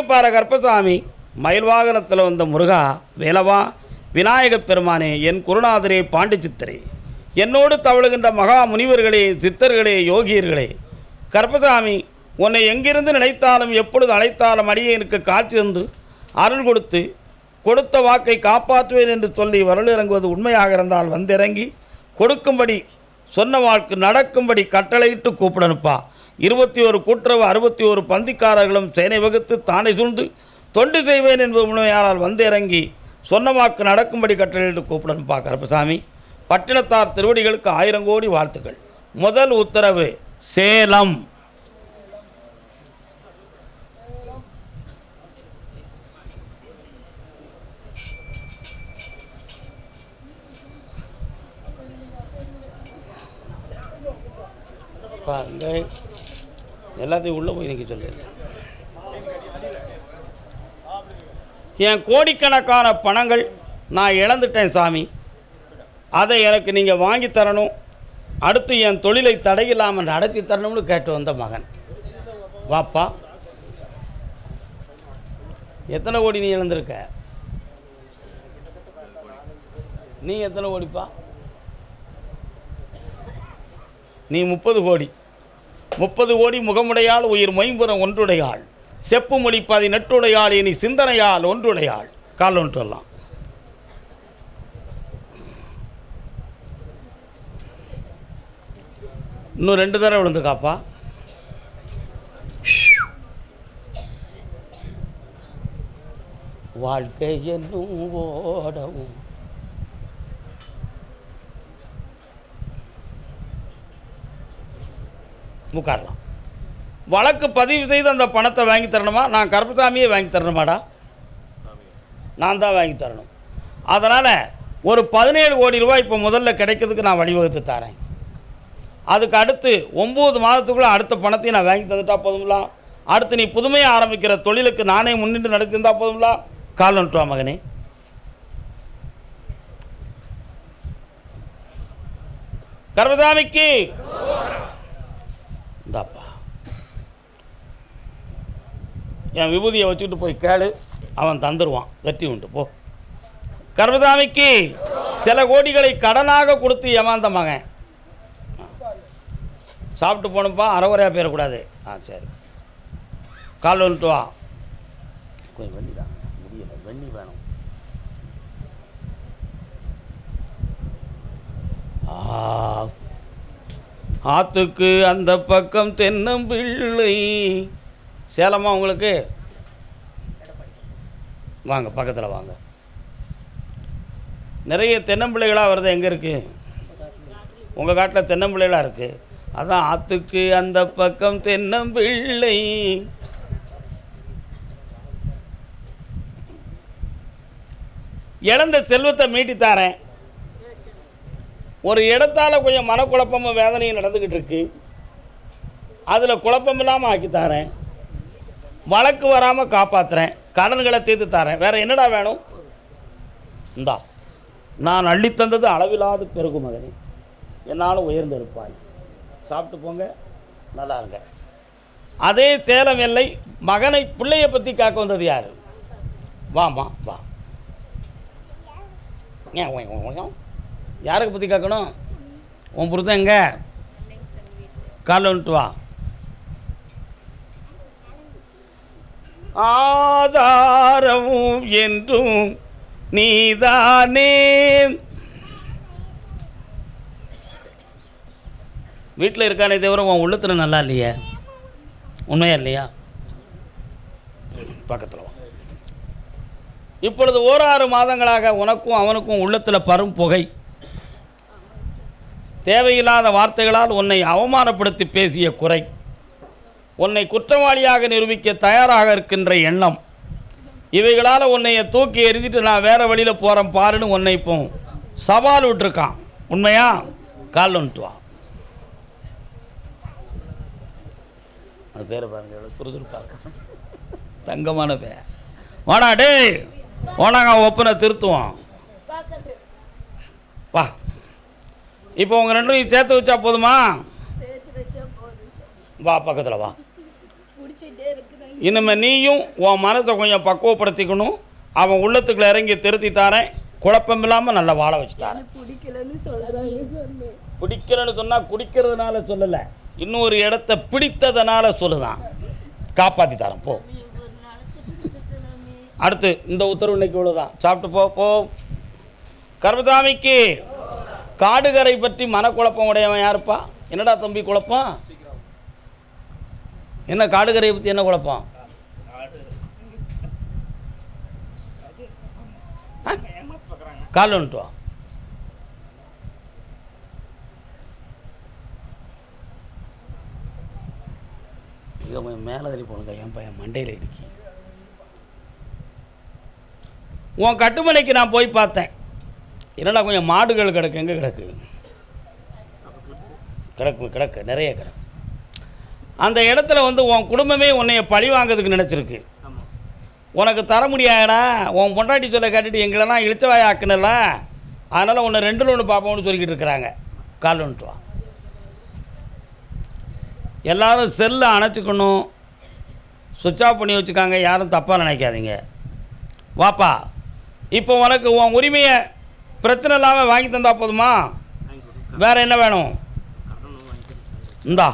பார கருப்பசாமி, மயில் வாகனத்தில் வந்த முருகா, வேலவா, விநாயகப் பெருமானே, என் குருநாதரே, பாண்டி சித்தரே, என்னோடு தவழுகின்ற மகா முனிவர்களே, சித்தர்களே, யோகியர்களே, கருப்பசாமி, உன்னை எங்கிருந்து நினைத்தாலும் எப்பொழுது அழைத்தாலும் அடியேனுக்கு காட்சி தந்து அருள் கொடுத்த வாக்கை காப்பாற்றுவேன் என்று சொல்லி வருளிறங்குவது உண்மையாக இருந்தால் வந்திறங்கி கொடுக்கும்படி சொன்ன வாக்கு நடக்கும்படி கட்டளையிட்டு கூப்பிடனுப்பா. 21 கூட்டுறவு 61 பந்திக்காரர்களும் சேனை வகுத்து தானே சூழ்ந்து தொண்டு செய்வேன் என்பது உண்மையானால் வந்து இறங்கி சொன்ன வாக்கு நடக்கும்படி கட்டளையிட்டு கூப்பிடனுப்பா. கருப்பசாமி, பட்டினத்தார் திருவடிகளுக்கு 1000 கோடி வாழ்த்துக்கள். முதல் உத்தரவு சேலம். பாருங்க, எல்லாத்தையும் உள்ளே போய் நிற்க சொல்லு. என் கோடிக்கணக்கான பணங்கள் நான் இழந்துட்டேன் சாமி, அதை எனக்கு நீங்கள் வாங்கி தரணும், அடுத்து என் தொழிலை தடையில்லாமல் நடத்தி தரணும்னு கேட்டு வந்த மகன். வாப்பா, எத்தனை கோடி நீ இழந்திருக்க? நீ எத்தனை கோடிப்பா? நீ 30 கோடி. 30 கோடி முகமுடையாள், உயிர் மொயம்புறம் ஒன்றுடையாள், செப்பு மொழி 18 இனி சிந்தனையால் ஒன்றுடையாள். கால் ஒன்று சொல்லலாம். இன்னும் 2 தடவை விழுந்து காப்பா. வாழ்க்கை என்னும் ஓடவும் உட்காரலாம். வழக்கு பதிவு செய்து அந்த பணத்தை வாங்கி தரணுமா? நான் கருப்பசாமியே வாங்கி தரணுமாடா? நான் தான் வாங்கி தரணும். அதனால் ஒரு 17 கோடி ரூபாய் இப்போ முதல்ல கிடைக்கிறதுக்கு நான் வழிவகுத்து தரேன். அதுக்கு அடுத்து 9 மாதத்துக்குள்ளே அடுத்த பணத்தையும் நான் வாங்கி தந்துட்டா போதுங்களா? அடுத்து நீ புதுமையாக ஆரம்பிக்கிற தொழிலுக்கு நானே முன்னின்று நடத்திருந்தா போதுங்களா? கால் நட்டுவா மகனே. கருப்பசாமிக்கு இந்தாப்பா, என் விபூதியை வச்சுக்கிட்டு போய் கேளு, அவன் தந்துடுவான். வெற்றி உண்டு போ. கருப்பசாமிக்கு சில கோடிகளை கடனாக கொடுத்து ஏமாந்த மகன். சாப்பிட்டு போகணுப்பா, அரைகுறையாக போயிடக்கூடாது. சரி, கால் வந்துட்டு வா. கொஞ்சம் வெண்ணி தான் முடியலை, வெண்ணி வேணும். ஆத்துக்கு அந்த பக்கம் தென்னம்பிள்ளை. சேலமா உங்களுக்கு? வாங்க, பக்கத்தில் வாங்க. நிறைய தென்னம்பிள்ளைகளாக வருது. எங்கே இருக்குது? உங்கள் காட்டில் தென்னம்பிள்ளைகளாக இருக்குது. அதான் ஆத்துக்கு அந்த பக்கம் தென்னம்பிள்ளை. இழந்த செல்வத்தை மீட்டி தாரேன். ஒரு இடத்தால் கொஞ்சம் மனக்குழப்பமும் வேதனையும் நடந்துக்கிட்டு இருக்கு, அதில் குழப்பம் இல்லாமல் ஆக்கி தரேன். வழக்கு வராமல் காப்பாற்றுறேன். கடன்களை தீர்த்து தரேன். வேறு என்னடா வேணும்? இந்தா, நான் அள்ளித்தந்தது அளவில்லாத பெருகு மகனே, என்னால் உயர்ந்து இருப்பாய். சாப்பிட்டு போங்க, நல்லா இருங்க. அதே சேலம் எல்லை மகனை பிள்ளையை பற்றி காக்க வந்தது யார்? வாமா வா. யாருக்கு பற்றி காக்கணும்? உன் புருஷன் எங்க? காலைல வந்துட்டு வா. ஆதாரம் என்றும் நீதானே. வீட்டில் இருக்கானே தவிர உன் உள்ளத்தில் நல்லா இல்லையா? உண்மையா இல்லையா? பக்கத்தில் வா. இப்பொழுது 1-6 மாதங்களாக உனக்கும் அவனுக்கும் உள்ளத்தில் பரும் புகை. தேவையில்லாத வார்த்தைகளால் உன்னை அவமானப்படுத்தி பேசிய குறை, உன்னை குற்றவாளியாக நிரூபிக்க தயாராக இருக்கின்ற எண்ணம், இவைகளால் உன்னை தூக்கி எறிஞ்சிட்டு நான் வேறு வழியில் போகிறேன் பாருன்னு உன்னை இப்போ சவால் விட்டுருக்கான். உண்மையா? கால் வந்துட்டு வா. அது பேரை பாருங்க, எவ்வளோ சுறுசுறுப்பாக தங்கமான பேர். வாடா டே, ஓனாங்க ஒப்பனை திருத்துவோம். வா. இப்போ உங்கள் 2 சேர்த்து வச்சா போதுமா? வா, பக்கத்தில் வா. இனிமேல் நீயும் உன் மனத்தை கொஞ்சம் பக்குவப்படுத்திக்கணும். அவன் உள்ளத்துக்குள்ள இறங்கி திருத்தி தாரேன், குழப்பம் இல்லாமல் நல்லா வாழ வச்சு தாரேன். பிடிக்கலன்னு சொன்னால் குடிக்கிறதுனால சொல்லலை, இன்னொரு இடத்த பிடித்ததுனால சொல்லுதான். காப்பாற்றி தரேன் போ. அடுத்து இந்த உத்தரவு இன்னைக்கு இவ்வளோதான். சாப்பிட்டு போ போ. கர்மசாமிக்கு காடுகரை பற்றி மனக்குழப்பம் உடையவன் யாருப்பா? என்னடா தம்பி குழப்பம்? என்ன காடுகரையை பற்றி என்ன குழப்பம்? கால் வந்துட்டு வா. இதை மேலே தள்ளி போனுங்க. என் பையன் மண்டையில் இடிக்கி. உன் கட்டுமனைக்கு நான் போய் பார்த்தேன். என்னடா கொஞ்சம் மாடுகள் கிடக்கு. எங்கே கிடக்கு? கிடக்கு நிறைய கிடக்கு. அந்த இடத்துல வந்து உன் குடும்பமே உன்னைய பழி வாங்கிறதுக்கு நினச்சிருக்கு. உனக்கு தர முடியாடா, உன் பொண்டாட்டி சொல்ல கேட்டுட்டு எங்களெல்லாம் இழிச்சவாய் ஆக்குனல, அதனால் உன்னை 2ல் 1 பார்ப்போம்னு சொல்லிக்கிட்டு இருக்கிறாங்க. கால் வந்துட்டு வா. எல்லோரும் செல்லை அணைச்சிக்கணும், சுவிட்ச் ஆஃப் பண்ணி வச்சுக்காங்க. யாரும் தப்பாக நினைக்காதீங்க. வாப்பா, இப்போ உனக்கு உன் உரிமையை பிரச்சனை இல்லாமல் வாங்கி தந்தா போதுமா? வேறு என்ன வேணும்? இந்தா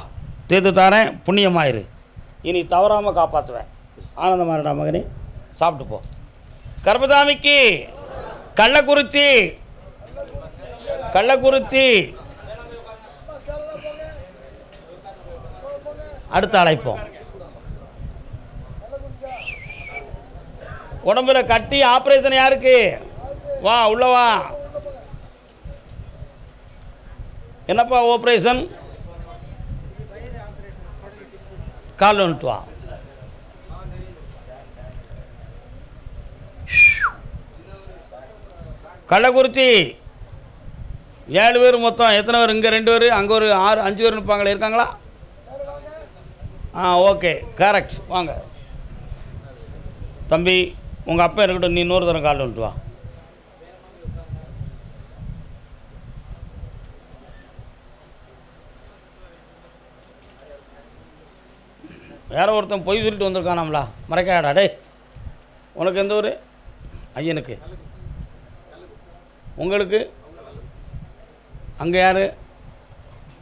தீர்த்து தாரேன், புண்ணியமாயிரு. இனி தவறாமல் காப்பாற்றுவேன். ஆனந்தமாரடா மகனே, சாப்பிட்டு போ. கர்மசாமிக்கு கள்ளக்குறிச்சி அடுத்த அழைப்போம். உடம்புல கட்டி ஆப்ரேஷன் யாருக்கு? வா உள்ளவா. என்னப்பா ஆப்ரேஷன்? கால் வந்துட்டு வா. கள்ளக்குறிச்சி 7 பேர் மொத்தம். எத்தனை பேர்? இங்கே 2 பேர், அங்கே ஒரு 6 5 பேர் இருப்பாங்களே, இருக்காங்களா? Okay correct. வாங்க தம்பி, உங்கள் அப்பா இருக்கட்டும், நீ இன்னொரு தரம் கால் வந்துட்டு வா. வேற ஒருத்தன் பொய் சொல்லிட்டு வந்திருக்கானாம்லா, மறைக்காடா. டே, உனக்கு எந்த ஊர்? ஐயனுக்கு. உங்களுக்கு அங்கே யார்?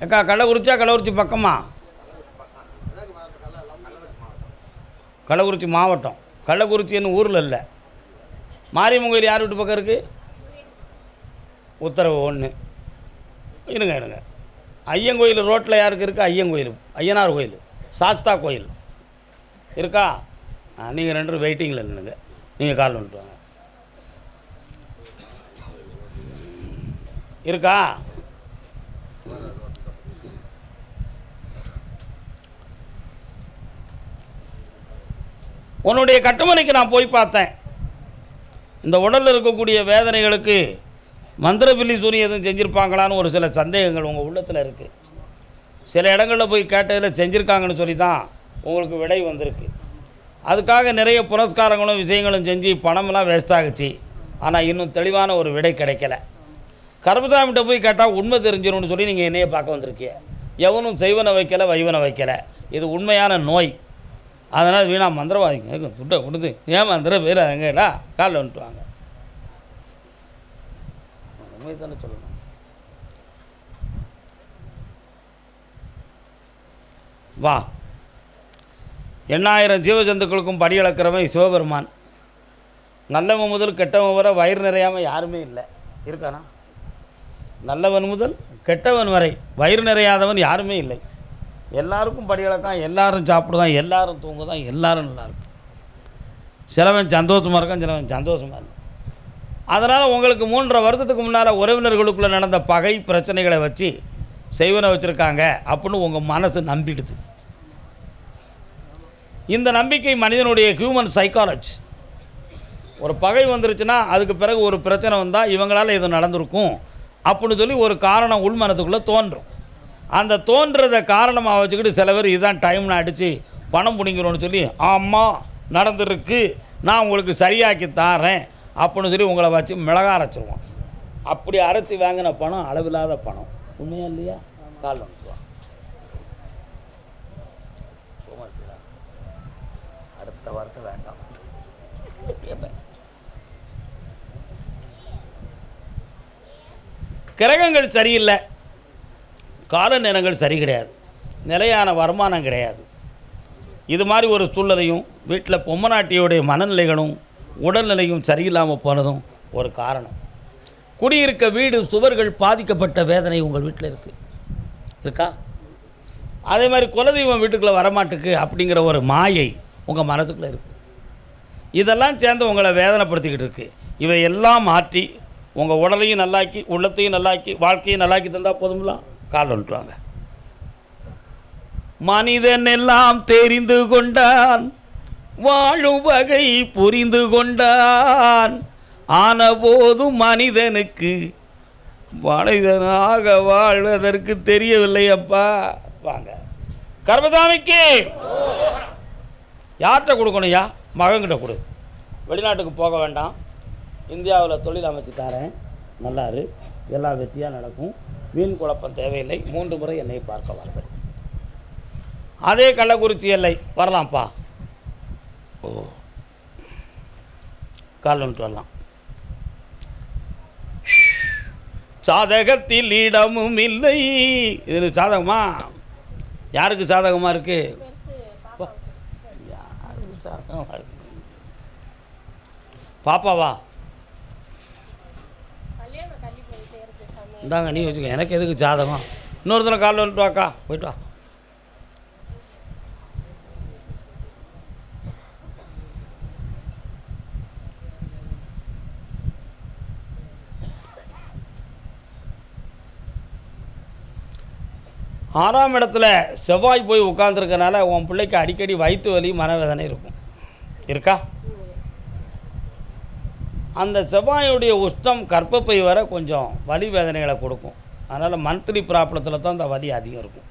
அக்கா கள்ளக்குறிச்சியா? கள்ளக்குறிச்சி பக்கமா? கள்ளக்குறிச்சி மாவட்டம். கள்ளக்குறிச்சின்னு ஊரில் இல்லை. மாரியம்மன் கோயில் யார் வீட்டு பக்கம் இருக்குது? உத்தரவு 1. இருங்க. ஐயன் கோயில் ரோட்டில் யாருக்கு இருக்குது? ஐயன் கோயில், ஐயனார் கோயில், சாஸ்தா கோயில் இருக்கா? நீங்கள் 2 வெயிட்டிங்கில் நின்றுங்க. நீங்கள் கால் வந்துட்டு வாங்க. இருக்கா? உன்னுடைய கட்டுமனைக்கு நான் போய் பார்த்தேன். இந்த உடலில் இருக்கக்கூடிய வேதனைகளுக்கு மந்திரபில்லி சூனி எதுவும் செஞ்சுருப்பாங்களான்னு ஒரு சில சந்தேகங்கள் உங்கள் உள்ளத்தில் இருக்குது. சில இடங்களில் போய் கேட்டதில் செஞ்சுருக்காங்கன்னு சொல்லி தான் உங்களுக்கு விடை வந்திருக்கு. அதுக்காக நிறைய புரஸ்காரங்களும் விஷயங்களும் செஞ்சு பணமெல்லாம் வேஸ்ட் ஆகுச்சு. ஆனால் இன்னும் தெளிவான ஒரு விடை கிடைக்கல. கர்மசாமிகிட்ட போய் கேட்டால் உண்மை தெரிஞ்சிடும்னு சொல்லி நீங்கள் என்னையே பார்க்க வந்திருக்கீங்க. எவனும் செய்வனை வைக்கலை, வைவனை வைக்கலை. இது உண்மையான நோய். அதனால் வீணா மந்திரவாதிங்க துட்டை கொடுத்து ஏன் மந்திர பேர் அங்கேடா காலில் வந்துட்டு வாங்க. உண்மை தானே சொல்லணும். வா. 8000 ஜீவஜந்துக்களுக்கும் படி அளக்கிறவன் சிவபெருமான். நல்லவன் முதல் கெட்டவன் வரை வயிறு நிறையாமல் யாருமே இல்லை. இருக்கானா? நல்லவன் முதல் கெட்டவன் வரை வயிறு நிறையாதவன் யாருமே இல்லை. எல்லாருக்கும் படி அளக்கான், எல்லாரும் சாப்பிடுதான், எல்லாரும் தூங்குதான், எல்லாரும் நல்லாயிருக்கும். சிலவன் சந்தோஷமாக இருக்கான், சிலவன் சந்தோஷமாக இல்லை. அதனால் உங்களுக்கு 3.5 வருஷத்துக்கு முன்னால் உறவினர்களுக்குள்ளே நடந்த பகை பிரச்சனைகளை வச்சு செய்வனை வச்சுருக்காங்க அப்படின்னு உங்கள் மனசு நம்பிடுது. இந்த நம்பிக்கை மனிதனுடைய ஹியூமன் சைக்காலஜி. ஒரு பகை வந்துருச்சுன்னா அதுக்கு பிறகு ஒரு பிரச்சனை வந்தால் இவங்களால் எதுவும் நடந்திருக்கும் அப்படின்னு சொல்லி ஒரு காரணம் உள்மனத்துக்குள்ளே தோன்றும். அந்த தோன்றதை காரணமாக வச்சுக்கிட்டு சில பேர் இதுதான் டைம்னு அடித்து பணம் பிடிங்கிறோன்னு சொல்லி ஆமாம் நடந்துருக்கு, நான் உங்களுக்கு சரியாக்கி தாரேன் அப்படின்னு சொல்லி உங்களை வச்சு மிளகா அரைச்சிருவோம். அப்படி அரைச்சி வாங்கின பணம் அளவில்லாத பணம். உண்மையா இல்லையா? கால் வந்துடுவான். அடுத்த வார்த்தை வேண்டாம். கிரகங்கள் சரியில்லை, கால நேரங்கள் சரி கிடையாது, நிலையான வருமானம் கிடையாது. இது மாதிரி ஒரு சூழ்நிலையும் வீட்டில் பொம்மநாட்டியோடைய மனநிலைகளும் உடல்நிலையும் சரியில்லாமல் போனதும் ஒரு காரணம். குடியிருக்க வீடு சுவர்கள் பாதிக்கப்பட்ட வேதனை உங்கள் வீட்டில் இருக்கா? அதே மாதிரி குலதெய்வம் வீட்டுக்குள்ளே வரமாட்டுக்கு அப்படிங்கிற ஒரு மாயை உங்கள் மனத்துக்குள்ளே இருக்குது. இதெல்லாம் சேர்ந்து உங்களை வேதனைப்படுத்திக்கிட்டு இருக்குது. இவையெல்லாம் மாற்றி உங்கள் உடலையும் நல்லாக்கி, உள்ளத்தையும் நல்லாக்கி, வாழ்க்கையும் நல்லாக்கி தந்தால் போதும்லாம். கால் வந்துட்டுவாங்க. மனிதன் எல்லாம் தெரிந்து கொண்டான், வாழும் வகை புரிந்து கொண்டான், ஆனபோதும் மனிதனுக்கு மனிதனாக வாழ்வதற்கு தெரியவில்லை அப்பா. வாங்க கர்மசாமிக்கு யார்கிட்ட கொடுக்கணும்யா? மகன்கிட்ட கொடு. வெளிநாட்டுக்கு போக வேண்டாம், இந்தியாவில் தொழில் அமைச்சு தரேன், நல்லாரு, எல்லாம் வெற்றியாக நடக்கும், வீண் குழப்பம் தேவையில்லை, 3 முறை என்னை பார்க்க வார்கள். அதே கள்ளக்குறிச்சி எல்லை வரலாம்ப்பா. ஓ, கால் வந்துட்டு வரலாம். சாதகத்தில் இடமும் இல்லை. இது சாதகமா? யாருக்கு சாதகமாக இருக்கு? யாருக்கு சாதகமாக இருக்கு? பாப்பாவா? இந்தாங்க நீ வச்சுக்க, எனக்கு எதுக்கு சாதகம்? இன்னொருத்தனை கால் வந்துட்டு வாக்கா, போயிட்டு வா. ஆறாம் இடத்துல செவ்வாய் போய் உட்கார்ந்துருக்கனால உன் பிள்ளைக்கு அடிக்கடி வயிற்று வலி, மனவேதனை இருக்கும். இருக்கா? அந்த செவ்வாயுடைய உஷ்ணம் கர்ப்பப்பை வர கொஞ்சம் வலி வேதனைகளை கொடுக்கும். அதனால் மந்த்லி ப்ராப்ளத்தில் தான் அந்த வலி அதிகம் இருக்கும்.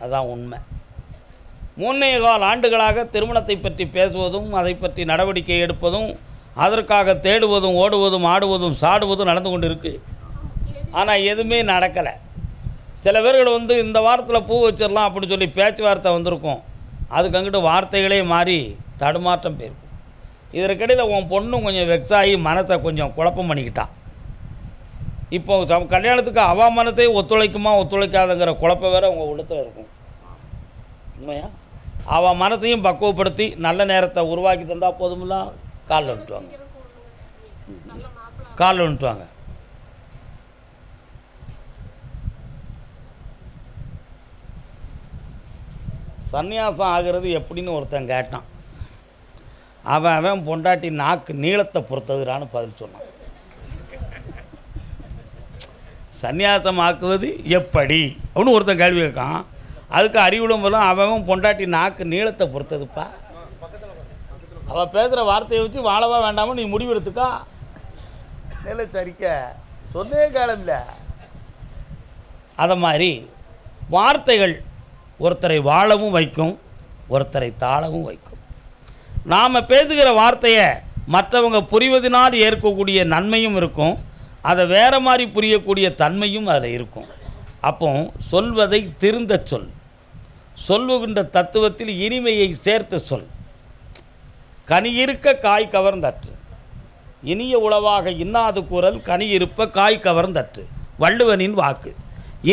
அதுதான் உண்மை. 3.25 ஆண்டுகளாக திருமணத்தை பற்றி பேசுவதும், அதை பற்றி நடவடிக்கை எடுப்பதும், அதற்காக தேடுவதும், ஓடுவதும், ஆடுவதும், சாடுவதும் நடந்து கொண்டு இருக்குது. ஆனால் எதுவுமே நடக்கலை. சில பேர்கள் இந்த வாரத்தில் பூ வச்சிடலாம் அப்படின்னு சொல்லி பேச்சுவார்த்தை வந்திருக்கும். அதுக்கு அங்கிட்டு வார்த்தைகளே மாறி தடுமாற்றம் போயிருக்கும். இதற்கிடையில் உன் பொண்ணும் கொஞ்சம் வெக்ஸாகி மனத்தை கொஞ்சம் குழப்பம் பண்ணிக்கிட்டான். இப்போ கல்யாணத்துக்கு அவ மனத்தை ஒத்துழைக்குமா ஒத்துழைக்காதுங்கிற குழப்பம் வேறு உங்கள் உள்ளத்தில் இருக்கும். உண்மையா? அவன் மனத்தையும் பக்குவப்படுத்தி நல்ல நேரத்தை உருவாக்கி தந்தால் போதுமில்ல. காலில் வந்துட்டுவாங்க, காலில் வந்துட்டுவாங்க. சந்நியாசம் ஆகிறது எப்படின்னு ஒருத்தன் கேட்டான். அவன் பொண்டாட்டி நாக்கு நீளத்தை பொறுத்ததுறான்னு பதில் சொன்னான். சந்நியாசம் ஆக்குவது எப்படி அப்படின்னு ஒருத்தன் கேள்வி கேட்கான். அதுக்கு அறிவுடும் போலாம் அவன் பொண்டாட்டி நாக்கு நீளத்தை பொறுத்ததுப்பா. அவள் பேசுகிற வார்த்தையை வச்சு வாழவா வேண்டாமல் நீ முடிவெடுத்துக்கா. நிலைச்சரிக்க சொன்னே காலமில்ல. அதை மாதிரி வார்த்தைகள் ஒருத்தரை வாழவும் வைக்கும், ஒருத்தரை தாழவும் வைக்கும். நாம் பேசுகிற வார்த்தையை மற்றவங்க புரிவதனால் ஏற்கக்கூடிய நன்மையும் இருக்கும், அதை வேறு மாதிரி புரியக்கூடிய தன்மையும் அதில் இருக்கும். அப்போ சொல்வதை திருந்த சொல், சொல்லுகின்ற தத்துவத்தில் இனிமையை சேர்த்து சொல். கனி இருக்க காய் கவர்ந்தற்று, இனிய உளவாக இன்னாது குரல் கனி இருப்ப காய் கவர்ந்தற்று, வள்ளுவனின் வாக்கு.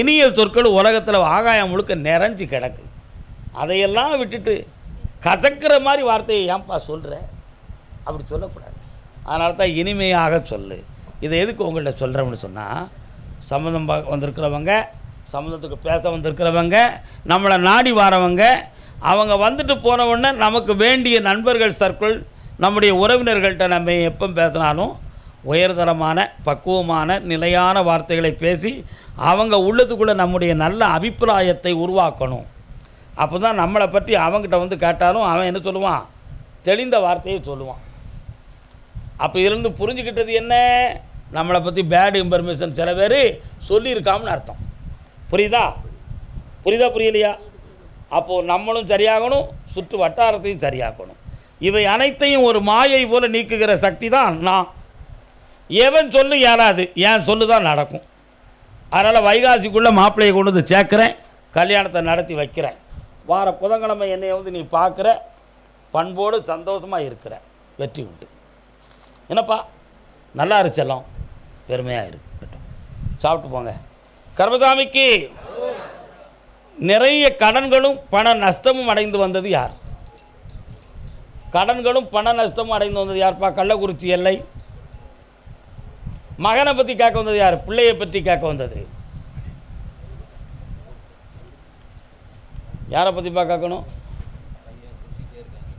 இனிய சொற்கள் உலகத்தில் ஆகாயம் முழுக்க நிறைஞ்சி கிடக்கு. அதையெல்லாம் விட்டுட்டு கசக்கிற மாதிரி வார்த்தையை ஏன்பா சொல்கிற? அப்படி சொல்லக்கூடாது. அதனால தான் இனிமையாக சொல்லு. இதை எதுக்கு உங்கள்கிட்ட சொல்கிறோம்னு சொன்னால், சம்மந்தம் வந்திருக்கிறவங்க, சம்மந்தத்துக்கு பேச வந்திருக்கிறவங்க, நம்மளை நாடி வரவங்க, அவங்க வந்துட்டு போன உடனே நமக்கு வேண்டிய நண்பர்கள் சர்க்கிள், நம்முடைய உறவினர்கள்ட்ட நம்ம எப்போ பேசினாலும் உயர்தரமான பக்குவமான நிலையான வார்த்தைகளை பேசி அவங்க உள்ளத்துக்குள்ளே நம்முடைய நல்ல அபிப்பிராயத்தை உருவாக்கணும். அப்போ தான் நம்மளை பற்றி அவங்ககிட்ட கேட்டாலும் அவன் என்ன சொல்லுவான்? தெளிந்த வார்த்தையை சொல்லுவான். அப்போ இருந்து புரிஞ்சுக்கிட்டது என்ன? நம்மளை பற்றி பேட் இன்ஃபர்மேஷன் சில பேர் சொல்லியிருக்காமன்னு அர்த்தம். புரியுதா? புரியலையா? அப்போது நம்மளும் சரியாகணும், சுற்று வட்டாரத்தையும் சரியாக்கணும். இவை அனைத்தையும் ஒரு மாயை போல் நீக்குகிற சக்தி தான் நான். எவன் சொல்லு ஏறாது, ஏன் சொல்லு தான் நடக்கும். அதனால் வைகாசிக்குள்ளே மாப்பிள்ளையை கொண்டு வந்து சேர்க்குறேன், கல்யாணத்தை நடத்தி வைக்கிறேன். வார புதன்கிழமை என்னை நீ பார்க்குற, பண்போடு சந்தோஷமாக இருக்கிற வெற்றி உண்டு. என்னப்பா நல்லா இருச்செல்லாம் பெருமையாக இருக்கட்டும். சாப்பிட்டு போங்க. கர்மசாமிக்கு நிறைய கடன்களும் பண நஷ்டமும் அடைந்து வந்தது யார்? கடன்களும் பண நஷ்டமும் அடைந்து வந்தது யார்ப்பா? கள்ளக்குறிச்சி எல்லை. மகனை பற்றி கேட்க வந்தது யார்? பிள்ளையை பற்றி கேட்க வந்தது யாரை பற்றிப்பா கேட்கணும்?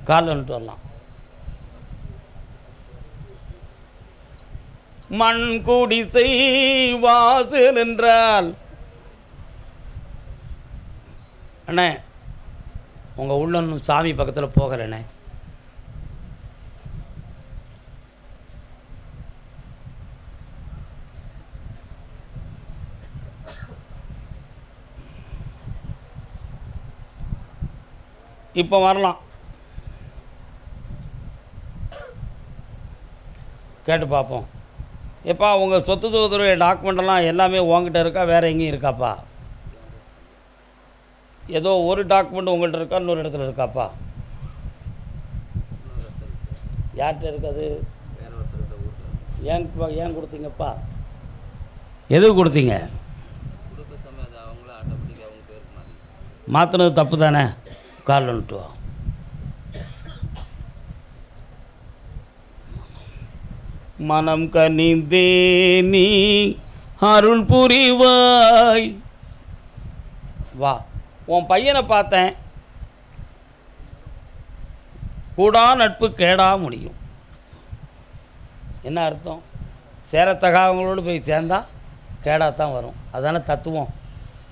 கால்வன்ட்டு வரலாம். மண் குடிசை வாசல் என்றால் அண்ணே உங்கள் உள்ள சாமி பக்கத்தில் போகலண்ணே. இப்போ வரலாம், கேட்டு பார்ப்போம். எப்பா உங்கள் சொத்து சுகத்துடைய டாக்குமெண்டெல்லாம் எல்லாமே உங்ககிட்ட இருக்கா, வேறு எங்கேயும் இருக்காப்பா? ஏதோ ஒரு டாக்குமெண்ட் உங்கள்கிட்ட இருக்கா, இன்னொரு இடத்துல இருக்காப்பா? யார்கிட்ட இருக்காது? ஏன் கொடுத்தீங்கப்பா? எதுக்கு கொடுத்தீங்க? மாற்றினது தப்பு தானே? கால் வந்துட்டு வா. மனம் கனிந்தே நீ அருள் புரிவாய். வா, உன் பையனை பார்த்தேன். கூடா நட்பு கேடா முடியும். என்ன அர்த்தம்? சேரத்தகாதவங்களோடு போய் சேர்ந்தா கேடாத்தான் வரும். அதான தத்துவம்.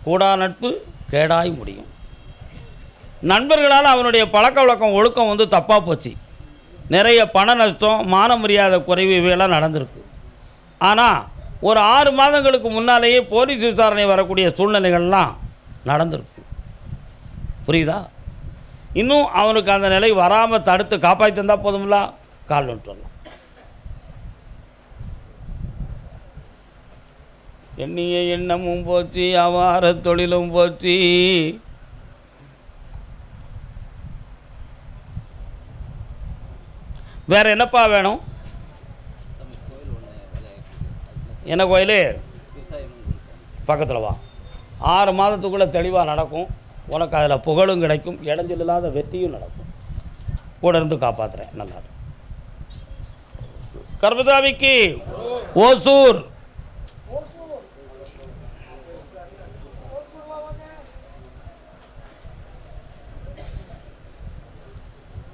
கூடா நட்பு கேடாய் முடியும். நண்பர்களால் அவனுடைய பழக்க வழக்கம் ஒழுக்கம் வந்து தப்பாக போச்சு. நிறைய பண நஷ்டம், மான மரியாதை குறைவு இவையெல்லாம் நடந்திருக்கு. ஆனால் ஒரு 6 மாதங்களுக்கு முன்னாலேயே போலீஸ் விசாரணை வரக்கூடிய சூழ்நிலைகள்லாம் நடந்திருக்கு. புரியுதா? இன்னும் அவனுக்கு அந்த நிலை வராமல் தடுத்து காப்பாற்றி தந்தால் போதும்ல. கால் வந்துட்டு வரலாம். எண்ணிய எண்ணமும் போச்சு, அவார தொழிலும் போச்சு. வேறு என்னப்பா வேணும்? என்ன கோயில்? பக்கத்தில் வா. 6 மாதத்துக்குள்ளே தெளிவாக நடக்கும். உனக்கு அதில் புகழும் கிடைக்கும், இடைஞ்சல் இல்லாத வெற்றியும் நடக்கும். கூட இருந்து காப்பாற்றுறேன். நல்லா கர்மசாமிக்கு ஓசூர்.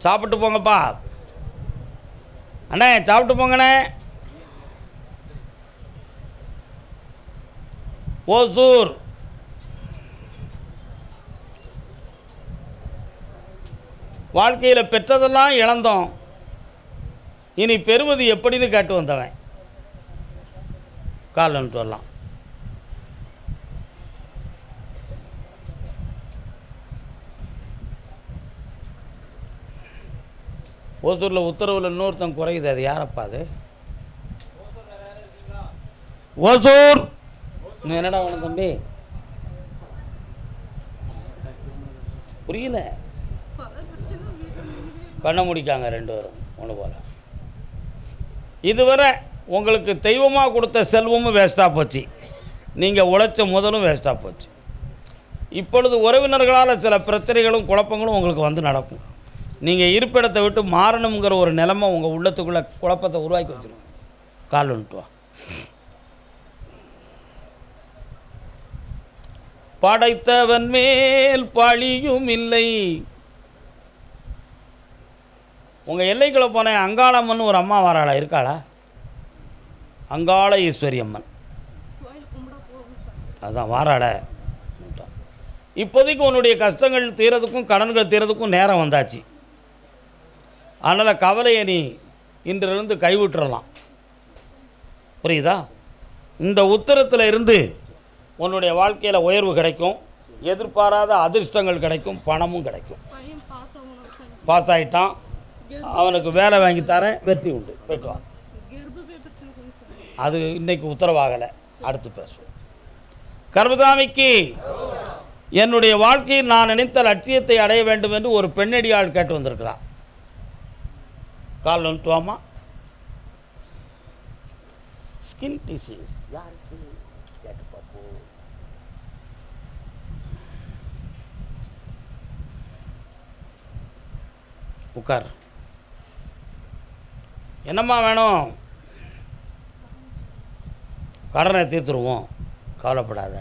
சாப்பிட்டு போங்கப்பா. அண்ணே சாப்பிட்டு போங்கண்ணே. ஓசூர். வாழ்க்கையில் பெற்றதெல்லாம் இழந்தோம், இனி பெறுவது எப்படின்னு கேட்டு வந்தவன். கால் வந்துட்டு வரலாம். ஓசூரில் உத்தரவில் இன்னொருத்தன் குறையுது. அது யாரப்பா? அது ஓசூர். நீ என்னடா வேணும் தம்பி? புரியல. கண்ணை முடிக்காங்க 2 பேரும் ஒன்று போல. இதுவரை உங்களுக்கு தெய்வமாக கொடுத்த செல்வமும் வேஸ்ட்டாக போச்சு, நீங்கள் உழைச்ச முதலும் வேஸ்ட்டாக போச்சு. இப்பொழுது உறவினர்களால் சில பிரச்சனைகளும் குழப்பங்களும் உங்களுக்கு வந்து நடக்கும். நீங்கள் இருப்பிடத்தை விட்டு மாறணுங்கிற ஒரு நிலைமை உங்கள் உள்ளத்துக்குள்ளே குழப்பத்தை உருவாக்கி வச்சுருங்க. கால் வந்துட்டு வா. படைத்தவன் மேல் பழியும் இல்லை. உங்கள் எல்லைக்குள்ளே போனேன். அங்காளம்மன் ஒரு அம்மா வராளா? இருக்காளா? அங்காள ஈஸ்வரி அம்மன். அதுதான் வாராட. இப்போதைக்கு உன்னுடைய கஷ்டங்கள் தீரதுக்கும் கடன்கள் தீரதுக்கும் நேரம் வந்தாச்சு. அதனால் கவலையை நீ இன்றிலிருந்து கைவிட்டுறலாம். புரியுதா? இந்த உத்தரத்தில் இருந்து உன்னுடைய வாழ்க்கையில் உயர்வு கிடைக்கும், எதிர்பாராத அதிர்ஷ்டங்கள் கிடைக்கும், பணமும் கிடைக்கும். பாஸ் ஆகிட்டான், அவனுக்கு வேலை வாங்கி தரேன், வெற்றி உண்டு. போய்ட்டு வா. அது இன்னைக்கு உத்தரவாகலை, அடுத்து பேசுவோம். கர்மசாமிக்கு என்னுடைய வாழ்க்கையில் நான் நினைத்த லட்சியத்தை அடைய வேண்டும் என்று ஒரு பெண்ணடியாள் கேட்டு வந்திருக்கிறான். கால் வந்துட்டுவாமா. ஸ்கின் டிசீஸ் யாருக்கு கேட்டு பார்ப்போம். உட்கார். என்னம்மா வேணும்? கடனை தீர்த்துருவோம், கவலைப்படாத.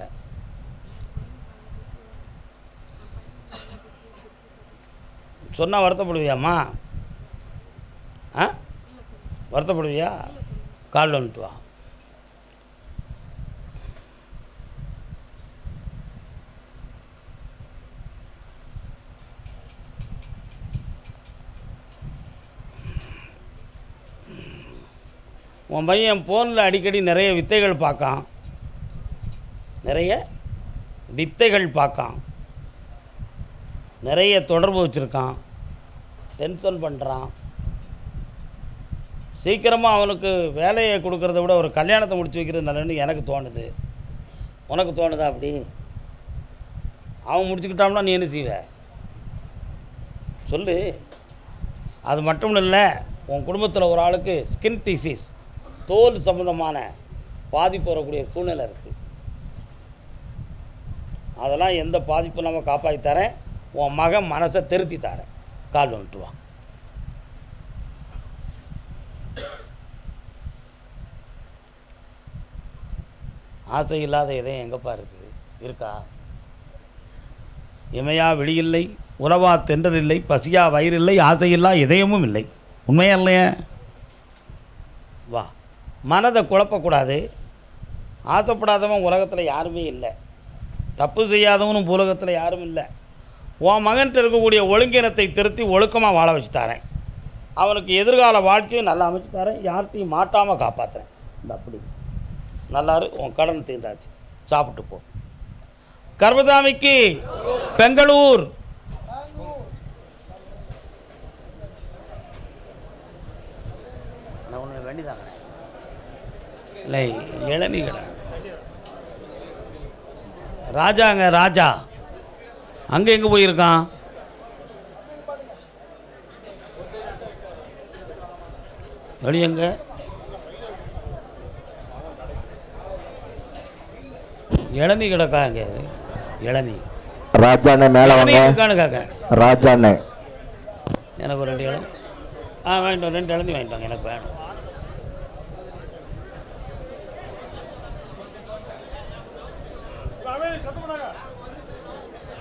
சொன்னால் வருத்தப்படுவியாம்மா? ஆ, வருத்தப்படுவியா? கால் வந்துட்டு வா. உன் பையன் ஃபோனில் அடிக்கடி நிறைய வித்தைகள் பார்க்கான், நிறைய வித்தைகள் பார்க்கான், நிறைய தொடர்பு வச்சுருக்கான், டென்ஷன் பண்ணுறான். சீக்கிரமாக அவனுக்கு வேலையை கொடுக்கறத விட ஒரு கல்யாணத்தை முடிச்சு வைக்கிறது நல்லதுன்னு எனக்கு தோணுது. உனக்கு தோணுதா? அப்படி அவன் முடிச்சுக்கிட்டான்னா நீ என்ன செய்வ சொல்லு. அது மட்டும் இல்லை, உன் குடும்பத்தில் ஒரு ஆளுக்கு ஸ்கின் டிசீஸ், தோல் சம்மந்தமான பாதிப்பு வரக்கூடிய சூழ்நிலை இருக்குது. அதெல்லாம் எந்த பாதிப்பும் நம்ம காப்பாற்றி தரேன். உன் மகன் மனசை திருத்தி தரேன். கால் வந்துட்டு வா. ஆசை இல்லாத இதயம் எங்கப்பா இருக்குது? இருக்கா? இமையா வெளியில்லை, உறவா தென்றல் இல்லை, பசியா வயிறில்லை, ஆசையில்லா இதயமும் இல்லை. உண்மையா இல்லையா? வா. மனதை குழப்பக்கூடாது. ஆசைப்படாதவன் உலகத்தில் யாருமே இல்லை, தப்பு செய்யாதவனும் உலகத்தில் யாரும் இல்லை. உன் மகன்கிட்ட இருக்கக்கூடிய ஒழுங்கினத்தை திருத்தி ஒழுக்கமாக வாழ வச்சு தரேன். அவனுக்கு எதிர்கால வாழ்க்கையும் நல்லா அமைச்சு தரேன். யார்கிட்டையும் மாட்டாமல் காப்பாற்றுறேன். இந்த அப்படி நல்லாரு. உன் கடன் தீர்ந்தாச்சு, சாப்பிட்டு போ. கர்மசாமிக்கு பெங்களூர். நான் ஒன்று வேண்டிதாங்க இல்லை, இளநீ கடை ராஜாங்க. ராஜா அங்கே எங்கே போயிருக்கான்? வெளி எங்க? இளநீ கிடக்கா? எங்கே இளநீ? ராஜாண்ணே மேலே வாங்க. காக்க ராஜாண்ணே எனக்கு ஒரு 2 இளநீ. வாங்கிட்டோம், 2 இளநீ வாங்கிட்டோங்க. எனக்கு வேணும். சத்தம் பண்ணாங்க.